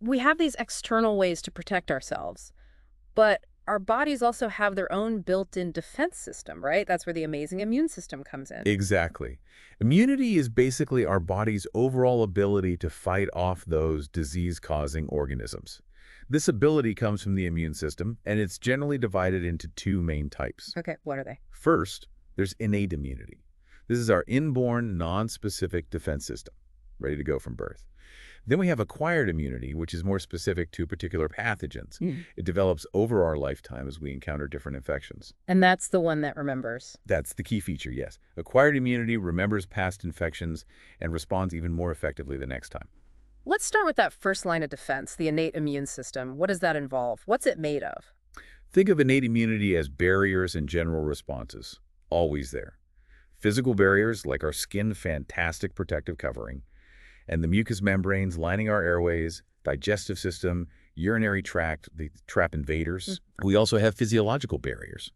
we have these external ways to protect ourselves, but our bodies also have their own built-in defense system, right? That's where the amazing immune system comes in. Exactly. Immunity is basically our body's overall ability to fight off those disease-causing organisms. This ability comes from the immune system, and it's generally divided into two main types. Okay, what are they? First, there's innate immunity. This is our inborn, non-specific defense system, ready to go from birth. Then we have acquired immunity, which is more specific to particular pathogens. It develops over our lifetime as we encounter different infections. And that's the one that remembers. That's the key feature, yes. Acquired immunity remembers past infections and responds even more effectively the next time. Let's start with that first line of defense, the innate immune system. What does that involve? What's it made of? Think of innate immunity as barriers and general responses, always there. Physical barriers, like our skin's fantastic protective covering, and the mucous membranes lining our airways, digestive system, urinary tract, they trap invaders. We also have physiological barriers,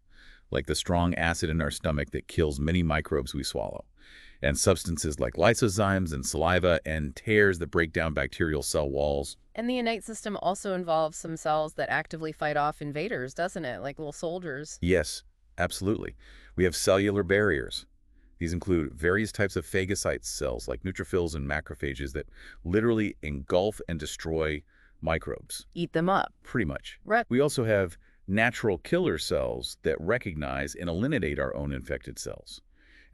like the strong acid in our stomach that kills many microbes we swallow, and substances like lysozymes and saliva and tears that break down bacterial cell walls. And the innate system also involves some cells that actively fight off invaders, doesn't it? Like little soldiers. Yes, absolutely. We have cellular barriers. These include various types of phagocyte cells like neutrophils and macrophages that literally engulf and destroy microbes, Eat them up. pretty much. Right. We also have natural killer cells that recognize and eliminate our own infected cells.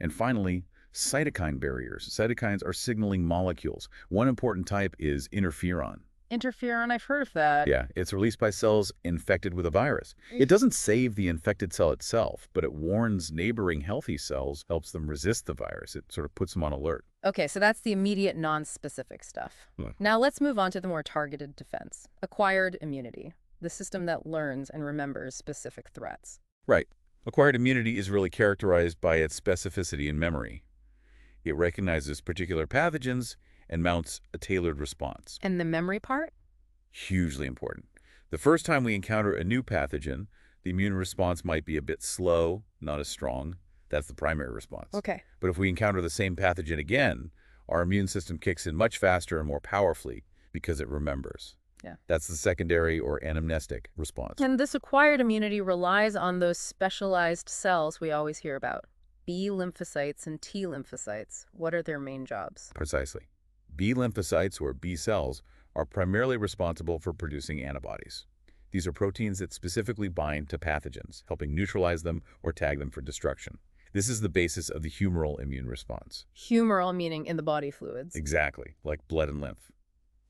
And finally, cytokine barriers. Cytokines are signaling molecules. One important type is interferon. Interferon, I've heard of that. Yeah, it's released by cells infected with a virus. It doesn't save the infected cell itself, but it warns neighboring healthy cells, helps them resist the virus. It sort of puts them on alert. Okay, so that's the immediate non-specific stuff. Yeah. Now let's move on to the more targeted defense. Acquired immunity, the system that learns and remembers specific threats. Right. Acquired immunity is really characterized by its specificity and memory. It recognizes particular pathogens and mounts a tailored response. And the memory part? Hugely important. The first time we encounter a new pathogen, the immune response might be a bit slow, not as strong. That's the primary response. Okay. But if we encounter the same pathogen again, our immune system kicks in much faster and more powerfully because it remembers. Yeah. That's the secondary or anamnestic response. And this acquired immunity relies on those specialized cells we always hear about. B lymphocytes and T lymphocytes. What are their main jobs? Precisely. B lymphocytes, or B cells, are primarily responsible for producing antibodies. These are proteins that specifically bind to pathogens, helping neutralize them or tag them for destruction. This is the basis of the humoral immune response. Humoral meaning in the body fluids. Exactly, like blood and lymph.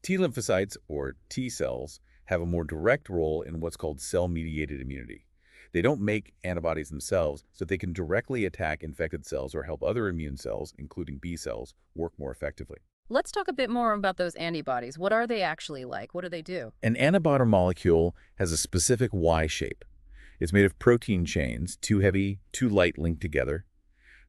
T lymphocytes, or T cells, have a more direct role in what's called cell-mediated immunity. They don't make antibodies themselves, so they can directly attack infected cells or help other immune cells, including B cells, work more effectively. Let's talk a bit more about those antibodies. What are they actually like? What do they do? An antibody molecule has a specific Y shape. It's made of protein chains, too heavy, too light linked together.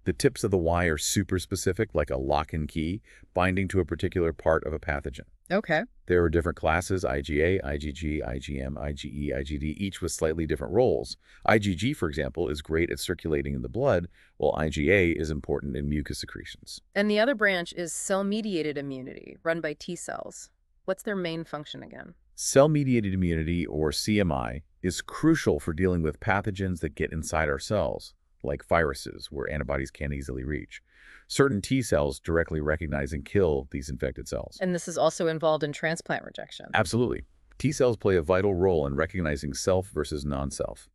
The tips of the Y are super specific, like a lock and key, binding to a particular part of a pathogen. Okay. There are different classes, IgA, IgG, IgM, IgE, IgD, each with slightly different roles. IgG, for example, is great at circulating in the blood, while IgA is important in mucus secretions. And the other branch is cell-mediated immunity, run by T cells. What's their main function again? Cell-mediated immunity, or CMI, is crucial for dealing with pathogens that get inside our cells, like viruses, where antibodies can't easily reach. Certain T cells directly recognize and kill these infected cells. And this is also involved in transplant rejection. Absolutely. T cells play a vital role in recognizing self versus non-self.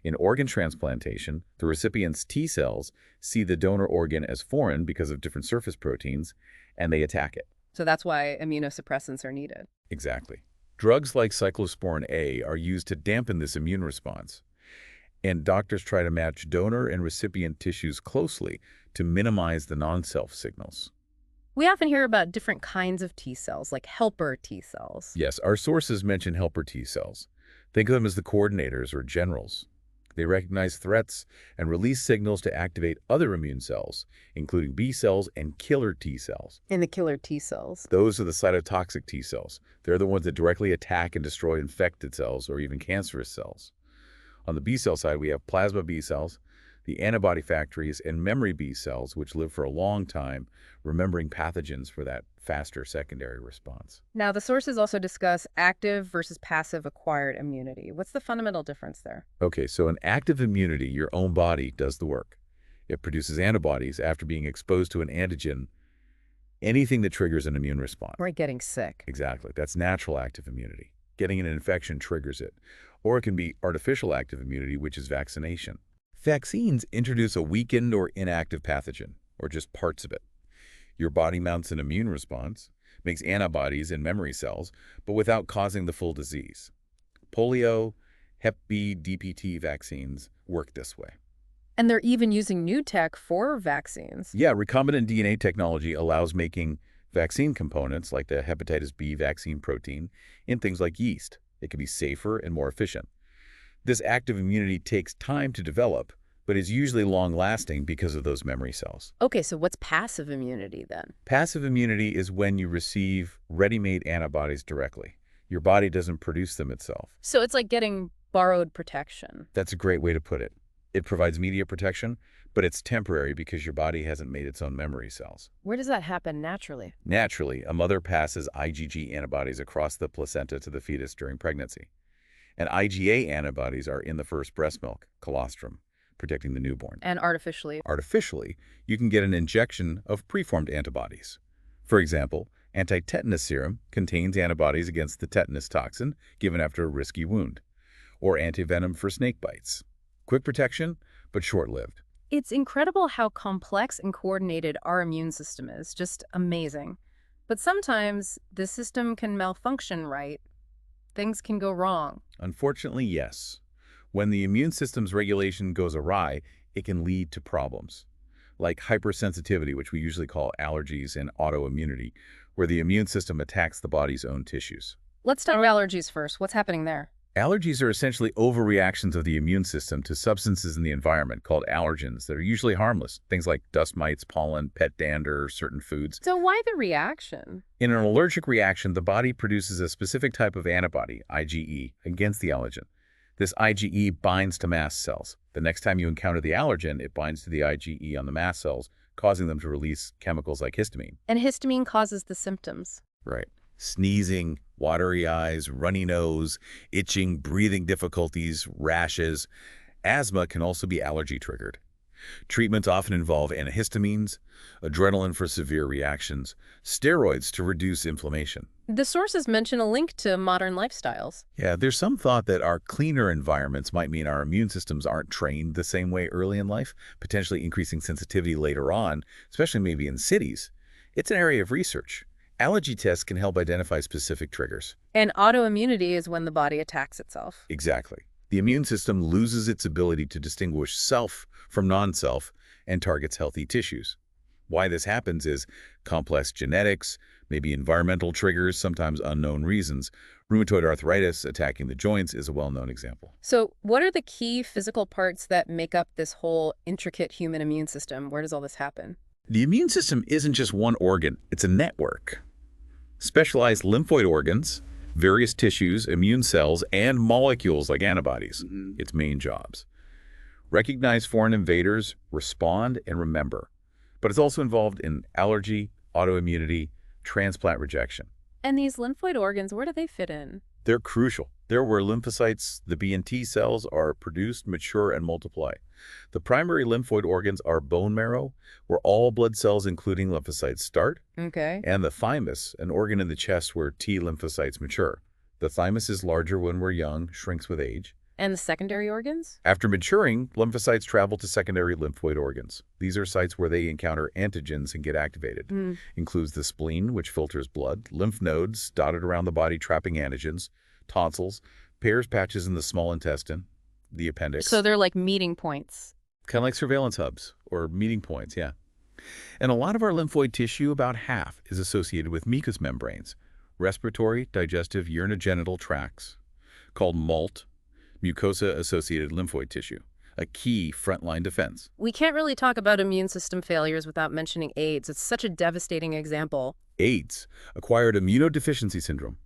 In organ transplantation, the recipient's T cells see the donor organ as foreign because of different surface proteins, and they attack it. So that's why immunosuppressants are needed. Exactly. Drugs like cyclosporin A are used to dampen this immune response. And doctors try to match donor and recipient tissues closely to minimize the non-self signals. We often hear about different kinds of T cells, like helper T cells. Yes, our sources mention helper T cells. Think of them as the coordinators or generals. They recognize threats and release signals to activate other immune cells, including B cells and killer T cells. And the killer T cells. Those are the cytotoxic T cells. They're the ones that directly attack and destroy infected cells or even cancerous cells. On the B cell side, we have plasma B cells, the antibody factories, and memory B cells, which live for a long time, remembering pathogens for that faster secondary response. Now, the sources also discuss active versus passive acquired immunity. What's the fundamental difference there? Okay, so in active immunity, your own body does the work. It produces antibodies after being exposed to an antigen, anything that triggers an immune response. Or getting sick. Exactly. That's natural active immunity. Getting an infection triggers it. Or it can be artificial active immunity, which is vaccination. Vaccines introduce a weakened or inactive pathogen, or just parts of it. Your body mounts an immune response, makes antibodies and memory cells, but without causing the full disease. Polio, Hep B, DPT vaccines work this way. And they're even using new tech for vaccines. Yeah, recombinant DNA technology allows making vaccine components like the hepatitis B vaccine protein in things like yeast. It can be safer and more efficient. This active immunity takes time to develop, but is usually long-lasting because of those memory cells. Okay, so what's passive immunity then? Passive immunity is when you receive ready-made antibodies directly. Your body doesn't produce them itself. So it's like getting borrowed protection. That's a great way to put it. It provides immediate protection, but it's temporary because your body hasn't made its own memory cells. Where does that happen naturally? Naturally, a mother passes IgG antibodies across the placenta to the fetus during pregnancy. And IgA antibodies are in the first breast milk, colostrum, protecting the newborn. And artificially? Artificially, you can get an injection of preformed antibodies. For example, anti-tetanus serum contains antibodies against the tetanus toxin given after a risky wound, or antivenom for snake bites. Quick protection, but short-lived. It's incredible how complex and coordinated our immune system is. Just amazing. But sometimes the system can malfunction, right? Things can go wrong. Unfortunately, yes. When the immune system's regulation goes awry, it can lead to problems, like hypersensitivity, which we usually call allergies, and autoimmunity, where the immune system attacks the body's own tissues. Let's talk allergies first. What's happening there? Allergies are essentially overreactions of the immune system to substances in the environment called allergens that are usually harmless, things like dust mites, pollen, pet dander, certain foods. So why the reaction? In an allergic reaction, the body produces a specific type of antibody, IgE, against the allergen. This IgE binds to mast cells. The next time you encounter the allergen, it binds to the IgE on the mast cells, causing them to release chemicals like histamine. And histamine causes the symptoms. Right. Sneezing, watery eyes, runny nose, itching, breathing difficulties, rashes. Asthma can also be allergy-triggered. Treatments often involve antihistamines, adrenaline for severe reactions, steroids to reduce inflammation. The sources mention a link to modern lifestyles. Yeah, there's some thought that our cleaner environments might mean our immune systems aren't trained the same way early in life, potentially increasing sensitivity later on, especially maybe in cities. It's an area of research. Allergy tests can help identify specific triggers. And autoimmunity is when the body attacks itself. Exactly. The immune system loses its ability to distinguish self from non-self and targets healthy tissues. Why this happens is complex genetics, maybe environmental triggers, sometimes unknown reasons. Rheumatoid arthritis attacking the joints is a well-known example. So what are the key physical parts that make up this whole intricate human immune system? Where does all this happen? The immune system isn't just one organ, it's a network. Specialized lymphoid organs, various tissues, immune cells, and molecules like antibodies, its main jobs. Recognize foreign invaders, respond, and remember. But it's also involved in allergy, autoimmunity, transplant rejection. And these lymphoid organs, where do they fit in? They're crucial. They're where lymphocytes, the B and T cells, are produced, mature, and multiply. The primary lymphoid organs are bone marrow, where all blood cells, including lymphocytes, start, Okay. and the thymus, an organ in the chest where T lymphocytes mature. The thymus is larger when we're young, shrinks with age. And the secondary organs? After maturing, lymphocytes travel to secondary lymphoid organs. These are sites where they encounter antigens and get activated. Includes the spleen, which filters blood, lymph nodes dotted around the body trapping antigens, tonsils, Peyer's patches in the small intestine, the appendix. So they're like meeting points. Kind of like surveillance hubs or meeting points, yeah. And a lot of our lymphoid tissue, about half, is associated with mucous membranes, respiratory, digestive, urinogenital tracts, called MALT, mucosa-associated lymphoid tissue, a key frontline defense. We can't really talk about immune system failures without mentioning AIDS. It's such a devastating example. AIDS, acquired immunodeficiency syndrome.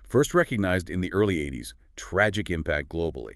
First recognized in the early 80s, tragic impact globally.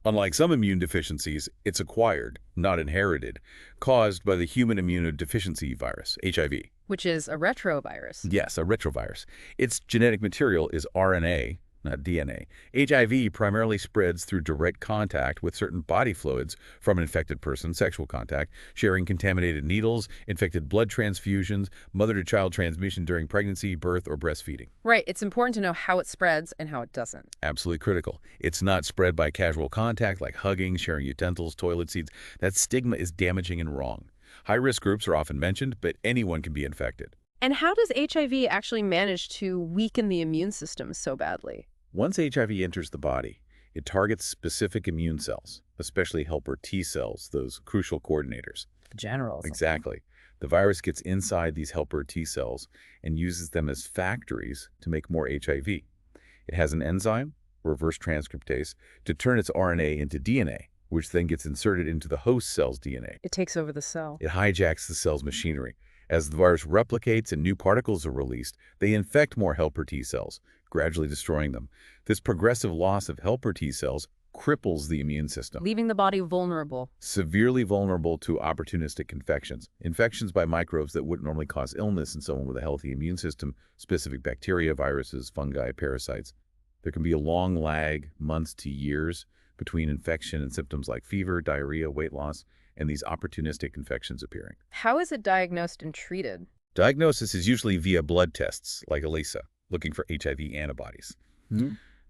Unlike some immune deficiencies, it's acquired, not inherited, caused by the human immunodeficiency virus, HIV. Which is a retrovirus. Yes, a retrovirus. Its genetic material is RNA, not DNA. HIV primarily spreads through direct contact with certain body fluids from an infected person, sexual contact, sharing contaminated needles, infected blood transfusions, mother-to-child transmission during pregnancy, birth, or breastfeeding. Right, it's important to know how it spreads and how it doesn't. Absolutely critical. It's not spread by casual contact like hugging, sharing utensils, toilet seats. That stigma is damaging and wrong. High-risk groups are often mentioned, but anyone can be infected. And how does HIV actually manage to weaken the immune system so badly? Once HIV enters the body, it targets specific immune cells, especially helper T cells, those crucial coordinators. The generals. Exactly. The virus gets inside these helper T cells and uses them as factories to make more HIV. It has an enzyme, reverse transcriptase, to turn its RNA into DNA, which then gets inserted into the host cell's DNA. It takes over the cell. It hijacks the cell's machinery. As the virus replicates and new particles are released, they infect more helper T cells, gradually destroying them. This progressive loss of helper T cells cripples the immune system, Leaving the body vulnerable. severely vulnerable to opportunistic infections. Infections by microbes that wouldn't normally cause illness in someone with a healthy immune system, specific bacteria, viruses, fungi, parasites. There can be a long lag, months to years, between infection and symptoms like fever, diarrhea, weight loss, and these opportunistic infections appearing. How is it diagnosed and treated? Diagnosis is usually via blood tests, like ELISA, looking for HIV antibodies.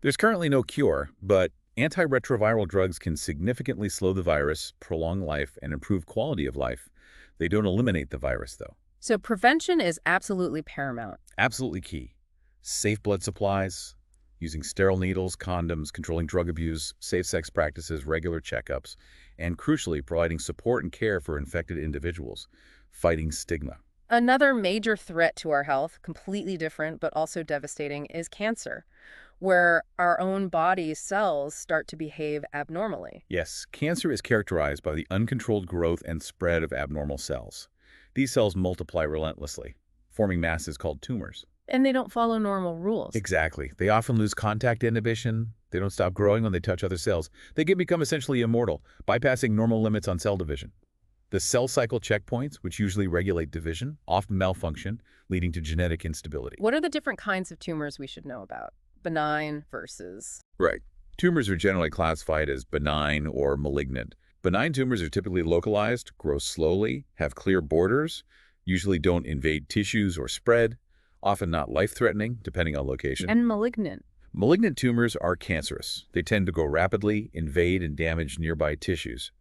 There's currently no cure, but antiretroviral drugs can significantly slow the virus, prolong life, and improve quality of life. They don't eliminate the virus, though. So prevention is absolutely paramount. Absolutely key. Safe blood supplies, using sterile needles, condoms, controlling drug abuse, safe sex practices, regular checkups, and crucially, providing support and care for infected individuals, fighting stigma. Another major threat to our health, completely different but also devastating, is cancer, where our own body's cells start to behave abnormally. Yes, cancer is characterized by the uncontrolled growth and spread of abnormal cells. These cells multiply relentlessly, forming masses called tumors. And they don't follow normal rules. Exactly. They often lose contact inhibition. They don't stop growing when they touch other cells. They can become essentially immortal, bypassing normal limits on cell division. The cell cycle checkpoints, which usually regulate division, often malfunction, leading to genetic instability. What are the different kinds of tumors we should know about? Benign versus... Right. Tumors are generally classified as benign or malignant. Benign tumors are typically localized, grow slowly, have clear borders, usually don't invade tissues or spread, often not life-threatening, depending on location. And malignant. Malignant tumors are cancerous. They tend to grow rapidly, invade and damage nearby tissues.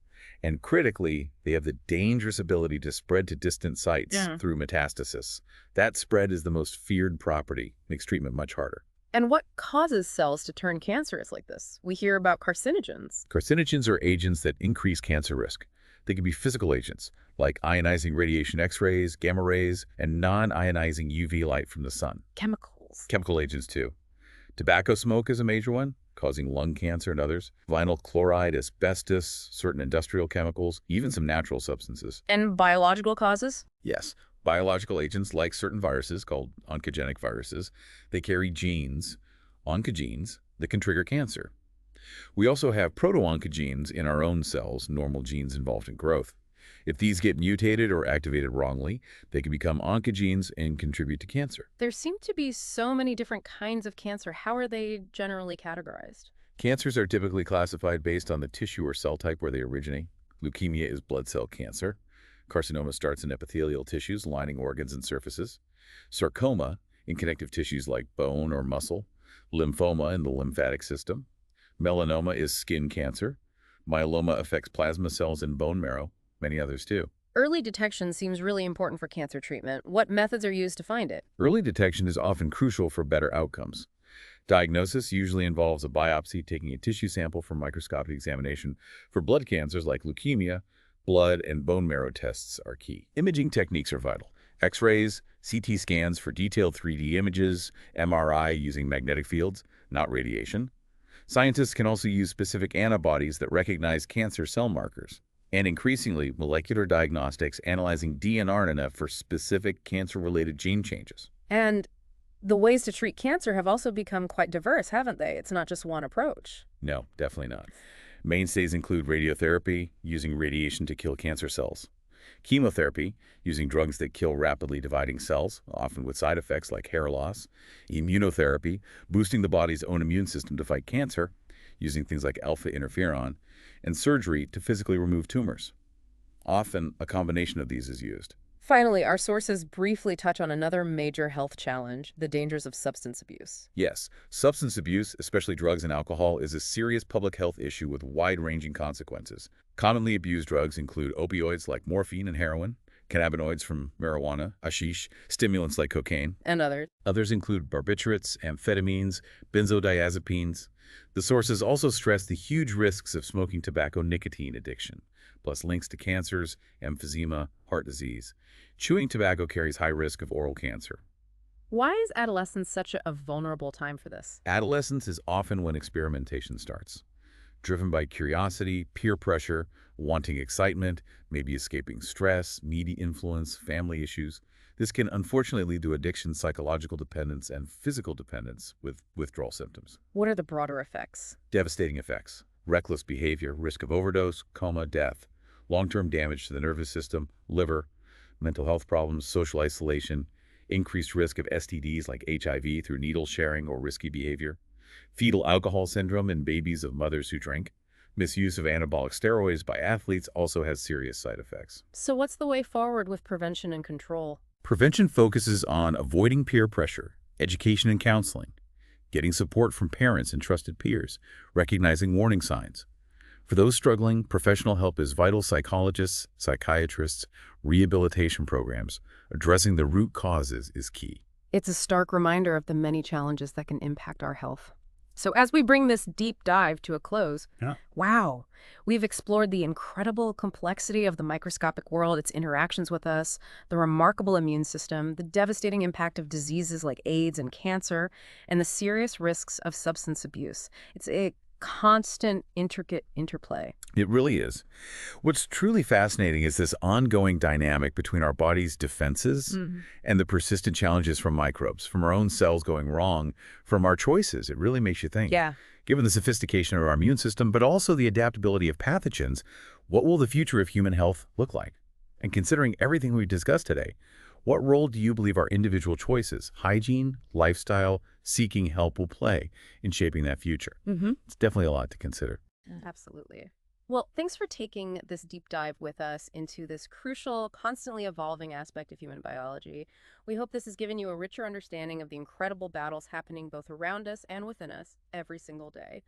And critically, they have the dangerous ability to spread to distant sites through metastasis. That spread is the most feared property, makes treatment much harder. And what causes cells to turn cancerous like this? We hear about carcinogens. Carcinogens are agents that increase cancer risk. They can be physical agents, like ionizing radiation X-rays, gamma rays, and non-ionizing UV light from the sun. Chemicals. Chemical agents, too. Tobacco smoke is a major one, causing lung cancer and others. Vinyl chloride, asbestos, certain industrial chemicals, even some natural substances. And biological causes? Yes, biological agents like certain viruses called oncogenic viruses. They carry genes, oncogenes, that can trigger cancer. We also have proto-oncogenes in our own cells, normal genes involved in growth. If these get mutated or activated wrongly, they can become oncogenes and contribute to cancer. There seem to be so many different kinds of cancer. How are they generally categorized? Cancers are typically classified based on the tissue or cell type where they originate. Leukemia is blood cell cancer. Carcinoma starts in epithelial tissues lining organs and surfaces. Sarcoma in connective tissues like bone or muscle. Lymphoma in the lymphatic system. Melanoma is skin cancer. Myeloma affects plasma cells in bone marrow. Many others too. Early detection seems really important for cancer treatment. What methods are used to find it? Early detection is often crucial for better outcomes. Diagnosis usually involves a biopsy, taking a tissue sample for microscopic examination. For blood cancers like leukemia, blood and bone marrow tests are key. Imaging techniques are vital. X-rays, CT scans for detailed 3D images, MRI using magnetic fields, not radiation. Scientists can also use specific antibodies that recognize cancer cell markers. And increasingly, molecular diagnostics analyzing DNA for specific cancer-related gene changes. And the ways to treat cancer have also become quite diverse, haven't they? It's not just one approach. No, definitely not. Mainstays include radiotherapy, using radiation to kill cancer cells, chemotherapy, using drugs that kill rapidly dividing cells, often with side effects like hair loss, immunotherapy, boosting the body's own immune system to fight cancer, using things like alpha interferon, and surgery to physically remove tumors. Often, a combination of these is used. Finally, our sources briefly touch on another major health challenge, the dangers of substance abuse. Yes, substance abuse, especially drugs and alcohol, is a serious public health issue with wide-ranging consequences. Commonly abused drugs include opioids like morphine and heroin, cannabinoids from marijuana, hashish, stimulants like cocaine. And others. Others include barbiturates, amphetamines, benzodiazepines. The sources also stress the huge risks of smoking tobacco nicotine addiction, plus links to cancers, emphysema, heart disease. Chewing tobacco carries high risk of oral cancer. Why is adolescence such a vulnerable time for this? Adolescence is often when experimentation starts. Driven by curiosity, peer pressure, wanting excitement, maybe escaping stress, media influence, family issues. This can unfortunately lead to addiction, psychological dependence, and physical dependence with withdrawal symptoms. What are the broader effects? Devastating effects: reckless behavior, risk of overdose, coma, death, long-term damage to the nervous system, liver, mental health problems, social isolation, increased risk of STDs like HIV through needle sharing or risky behavior, fetal alcohol syndrome in babies of mothers who drink. Misuse of anabolic steroids by athletes also has serious side effects. So what's the way forward with prevention and control? Prevention focuses on avoiding peer pressure, education and counseling, getting support from parents and trusted peers, recognizing warning signs. For those struggling, professional help is vital. Psychologists, psychiatrists, rehabilitation programs. Addressing the root causes is key. It's a stark reminder of the many challenges that can impact our health. So as we bring this deep dive to a close, wow, we've explored the incredible complexity of the microscopic world, its interactions with us, the remarkable immune system, the devastating impact of diseases like AIDS and cancer, and the serious risks of substance abuse. It's a constant, intricate interplay. It really is. What's truly fascinating is this ongoing dynamic between our body's defenses and the persistent challenges from microbes, from our own cells going wrong, from our choices. It really makes you think. Yeah. Given the sophistication of our immune system, but also the adaptability of pathogens, what will the future of human health look like? And considering everything we've discussed today, what role do you believe our individual choices, hygiene, lifestyle, seeking help will play in shaping that future? It's definitely a lot to consider. Absolutely. Well, thanks for taking this deep dive with us into this crucial, constantly evolving aspect of human biology. We hope this has given you a richer understanding of the incredible battles happening both around us and within us every single day.